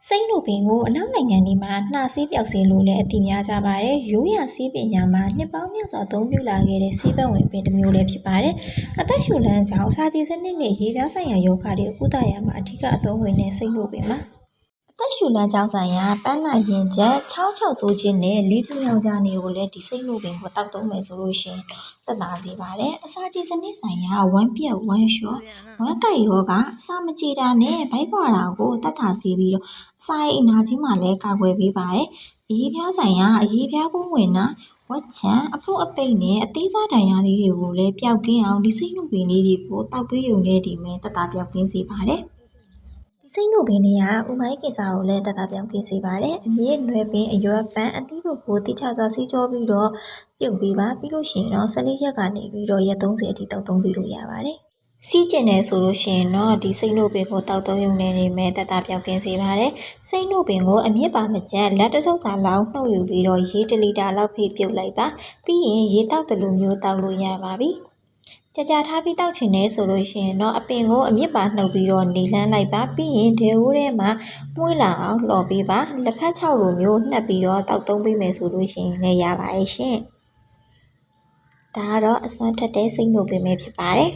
စိတ်နိုပင်ကိုအနောက်နိုင်ငံတွေမှာနှာဆေးပြောက်ဆေးလို့လည်းအသိများကြပါတယ်။ရိုးရာဆေးပညာမှာနှစ်ပေါင်းများစွာအသုံးပြုလာခဲ့တဲ့ဆေးပတ်ဝင်ပင်တစ်မျိုးလည်းဖြစ်ပါတယ်။အသက်ရှူလမ်းကြောင်းစာကြည်စနစ်နဲ့ရေပြားဆိုင်ရာယောဂတွေကုသရာမှာအထူးအသုံးဝင်တဲ့စိတ်နိုပင်ပါ။အသက်ရှူလမ်းကြောင်းဆိုင်ရာပန်းနာရင်ကျက်ချောင်းချောက်ဆိုးခြင်းနဲ့လေပြူရောင်ကြနေကိုလည်းဒီစိတ်နိုပင်ကိုတောက်သုံးမယ်ဆိုလို့ရှိရင်သက်သာစေပါတယ်။အစာကြည်စနစ်ဆိုင်ရာဝမ်းပြက်ဝမ်းလျှော့ဝမ်းကိုက်ယောဂအစာမကြေတာနဲ့ဗိုက်ပွာတာကိုသက်သာစေပြီးတော့အစာအိမ်နာခြင်းမှာလည်းကာကွယ်ပေးပါတယ်။အရေးပြားဆိုင်ရာအရေးပြားပုံဝင်တာဝက်ချံအဖုတ်အပိတ်နဲ့အသေးစားဒဏ်ရာလေးတွေကိုလည်းပျောက်ကင်းအောင်ဒီစိတ်နိုပင်လေးတွေကိုတောက်ပေးရုံနဲ့ဒီမဲ့သက်သာပျောက်ကင်းစေပါတယ်။စိတ်နိုပင်တွေကဥမိုင်းကိစ္စကိုလည်းတတပြောင်းကင်းစေပါတယ်။အမြင့်နွယ်ပင်အရွက်ပန်းအသီးတို့ကိုတိကျစွာစီးကြောပြီးတော့ပြုတ်ပေးပါပြီးလို့ရှိရင်တော့14ရက်ကနေပြီးတော့ရက်30အထိတောက်သုံးပြီးလို့ရပါတယ်။စီးကျင်တယ်ဆိုလို့ရှိရင်တော့ဒီစိတ်နိုပင်ကိုတောက်သုံးရုံနဲ့နေမဲ့တတပြောင်းကင်းစေပါတယ်။စိတ်နိုပင်ကိုအမြင့်ပါမကျန်လက်တဆုပ်စာလောက်နှုတ်ယူပြီးတော့ရေ1လီတာလောက်ဖိပြုတ်လိုက်ပါပြီးရင်ရေတောက်တလူမျိုးတောက်လို့ရပါပြီ။ကြာထားပြီးတောက်ချင်တယ်ဆိုလို့ရှိရင်တော့အပင်ကိုအမြင့်ပါနှုတ်ပြီးတော့နေလန်းလိုက်ပါပြီးရင်ဒေဝိုးထဲမှာမှုေးလာအောင်လှော်ပေးပါလက်ဖက်6လိုမျိုးနှက်ပြီးတော့တောက်သုံးပေးမယ်ဆိုလို့ရှိရင်လည်းရပါရဲ့ရှင်ဒါကတော့အစွမ်းထက်တဲ့စိတ်နိုပင်ပဲဖြစ်ပါတယ်